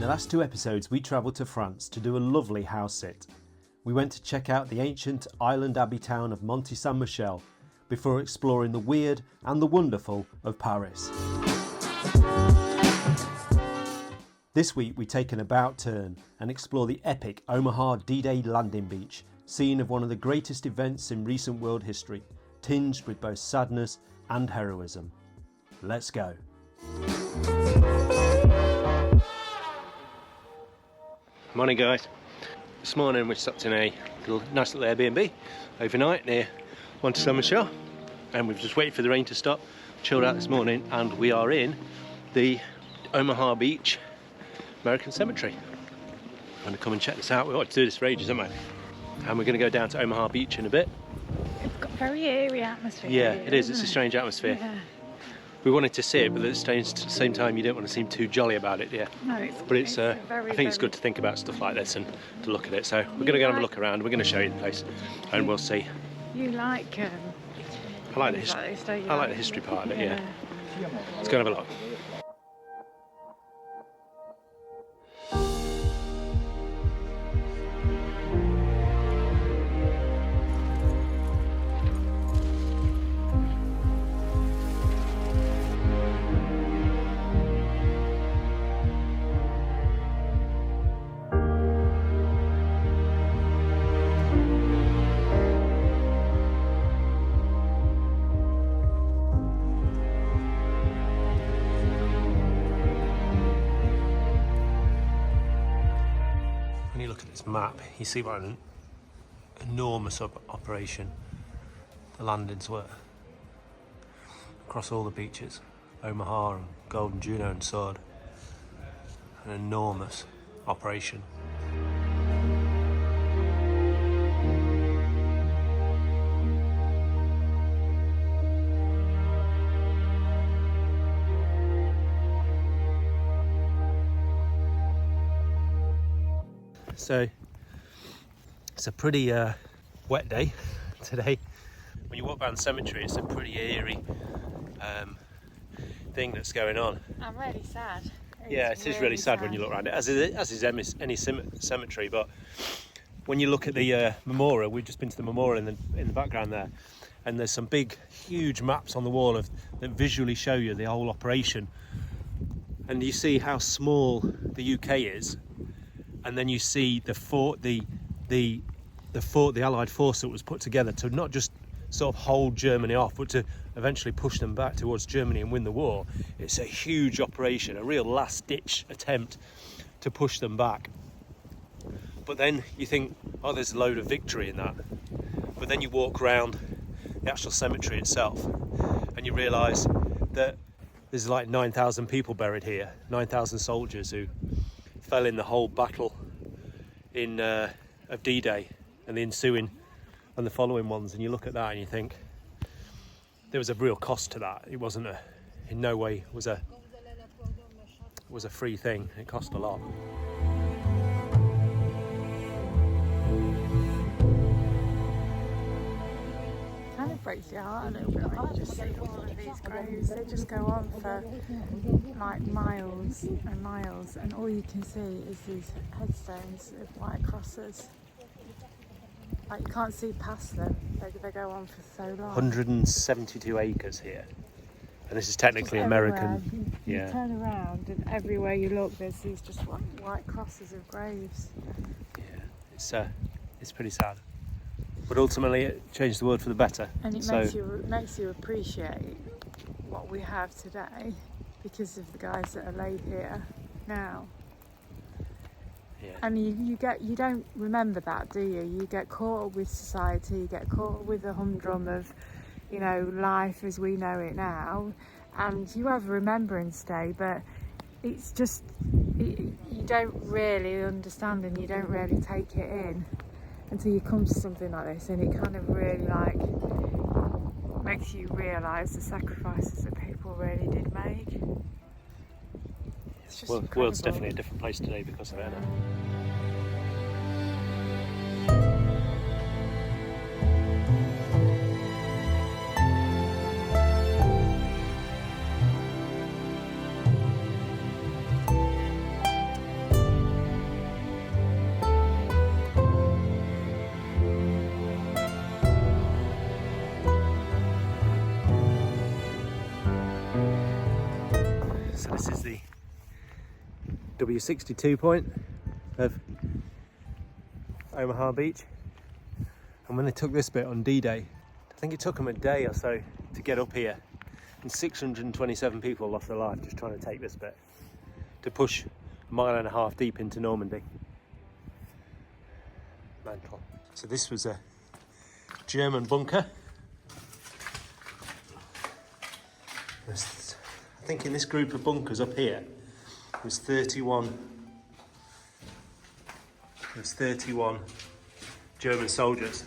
the last 2 episodes we travelled to France to do a lovely house sit. We went to check out the ancient island abbey town of Mont Saint-Michel before exploring the weird and the wonderful of Paris. This week we take an about turn and explore the epic Omaha D-Day landing beach, scene of one of the greatest events in recent world history, tinged with both sadness and heroism. Let's go. Morning guys. This morning we stopped in a nice little Airbnb overnight near Pointe Du Hoc, and we've just waited for the rain to stop, chilled out this morning, and we are in the Omaha Beach American Cemetery. I'm going to come and check this out. We wanted to do this for ages, haven't we? And we're going to go down to Omaha Beach in a bit. It's got a very eerie atmosphere. Yeah, here, it is. It's a strange atmosphere. Yeah. We wanted to see it, but at the same time you don't want to seem too jolly about it, yeah. No, it's I think it's good to think about stuff like this and to look at it. So we're going to go and have a look around. We're going to show you the place, and we'll see. You like I like the history. I like the history part of it. Yeah. Let's go and have a look. When you look at this map, you see what an enormous operation the landings were across all the beaches, Omaha and Golden Juno and Sword. An enormous operation. So it's a pretty wet day today. When you walk around the cemetery, it's a pretty eerie thing that's going on. I'm really sad. Yeah, it is really sad when you look around it, as is any cemetery. But when you look at the memorial, we've just been to the memorial in the background there, and there's some big, huge maps on the wall that visually show you the whole operation, and you see how small the UK is. And then you see the Allied force that was put together to not just sort of hold Germany off, but to eventually push them back towards Germany and win the war. It's a huge operation, a real last-ditch attempt to push them back. But then you think, oh, there's a load of victory in that. But then you walk around the actual cemetery itself, and you realise that there's like 9,000 people buried here, 9,000 soldiers who fell in the whole battle of D-Day and the ensuing and the following ones, and you look at that and you think there was a real cost to that. It wasn't in no way was a free thing. It cost a lot. Kind of breaks your heart a little bit when you just see all of these graves. They just go on for like miles and miles, and all you can see is these headstones of white crosses. Like you can't see past them. They go on for so long. 172 acres here, and this is technically American. You turn around, and everywhere you look, there's these just white crosses of graves. Yeah, it's pretty sad. But ultimately, it changed the world for the better. And it makes you appreciate what we have today because of the guys that are laid here now. Yeah. And you don't remember that, do you? You get caught up with society, you get caught up with the humdrum of, life as we know it now, and you have a remembrance day, but it's just you don't really understand and you don't really take it in until you come to something like this, and it kind of really makes you realise the sacrifices that people really did make. It's just the world's definitely a different place today because of it. So this is the W62 point of Omaha Beach. And when they took this bit on D-Day, I think it took them a day or so to get up here. And 627 people lost their life just trying to take this bit, to push a mile and a half deep into Normandy. Mental. So this was a German bunker. I think in this group of bunkers up here, there's 31 German soldiers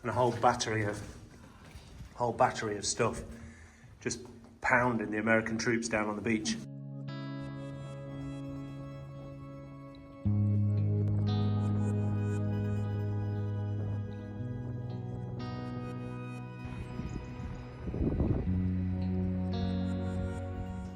and a whole battery of stuff just pounding the American troops down on the beach.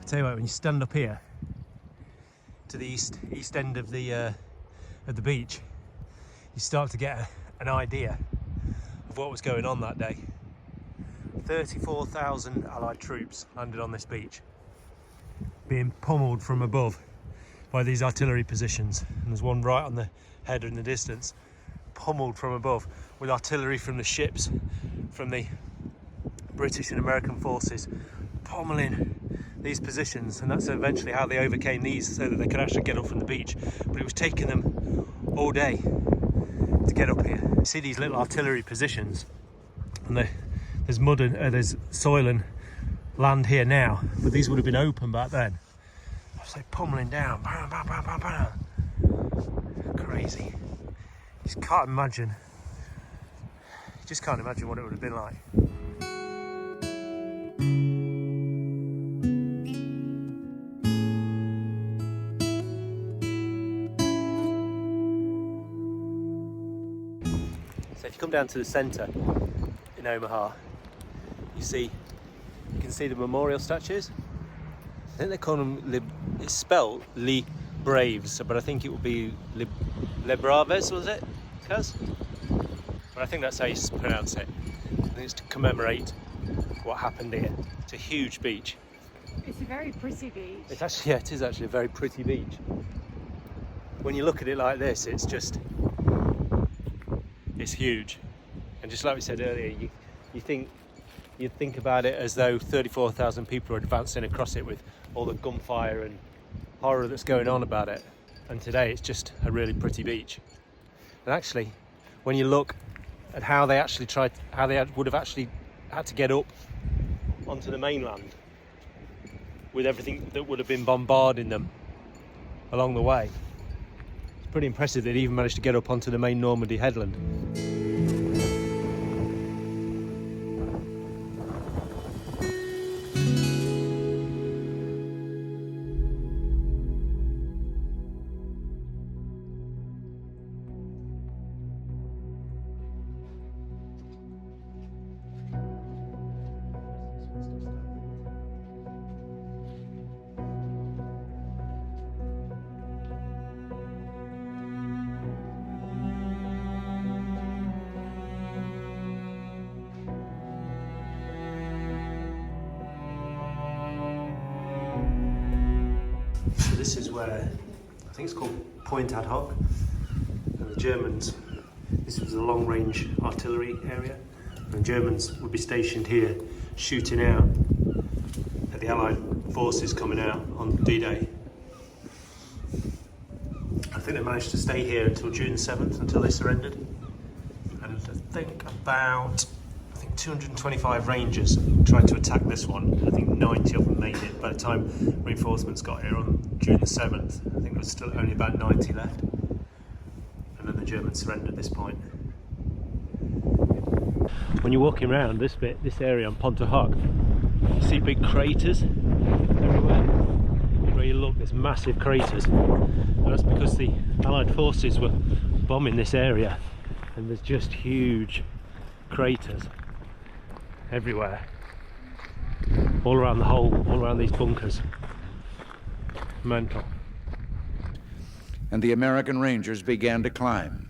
I tell you what, when you stand up here to the east end of the beach, you start to get an idea of what was going on that day. 34,000 Allied troops landed on this beach, being pummeled from above by these artillery positions. And there's one right on the header in the distance, pummeled from above with artillery from the ships, from the British and American forces, pummeling these positions. And that's eventually how they overcame these, so that they could actually get up from the beach. But it was taking them all day to get up here. You see these little artillery positions, and there's mud and there's soil and land here now, but these would have been open back then. It's like pummeling down, bam, bam, bam, bam, bam. Crazy. You just can't imagine what it would have been like. So if you come down to the centre in Omaha, you can see the memorial statues. I think they call them it's spelled Les Braves, but I think it would be Les Braves, was it? Cuz? But I think that's how you pronounce it. I think it's to commemorate what happened here. It's a huge beach. It's a very pretty beach. It is actually a very pretty beach. When you look at it like this, it's huge. And just like we said earlier, you'd think about it as though 34,000 people are advancing across it with all the gunfire and horror that's going on about it. And today it's just a really pretty beach. And actually, when you look at how they would have actually had to get up onto the mainland with everything that would have been bombarding them along the way, it's pretty impressive they'd even managed to get up onto the main Normandy headland. So this is where, I think it's called Pointe Du Hoc, and the Germans, this was a long-range artillery area, and the Germans would be stationed here shooting out at the Allied forces coming out on D-Day. I think they managed to stay here until June 7th, until they surrendered, and I think 225 Rangers tried to attack this one. I think 90 of them made it. By the time reinforcements got here on June the 7th, I think there was still only about 90 left. And then the Germans surrendered at this point. When you're walking around this area on Pointe Du Hoc, you see big craters everywhere. Where you look, there's massive craters. And that's because the Allied forces were bombing this area, and there's just huge craters everywhere, all around these bunkers. Mental. And the American Rangers began to climb.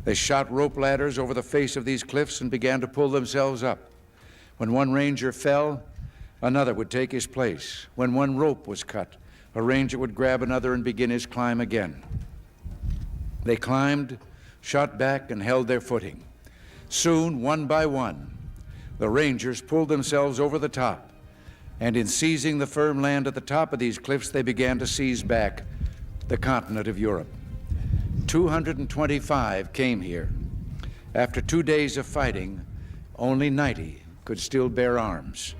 They shot rope ladders over the face of these cliffs and began to pull themselves up. When one Ranger fell, Another would take his place. When one rope was cut, a ranger would grab another and begin his climb again. They climbed, shot back, and held their footing. Soon, one by one, the rangers pulled themselves over the top, and in seizing the firm land at the top of these cliffs, they began to seize back the continent of Europe. 225 came here. After 2 days of fighting, only 90 could still bear arms.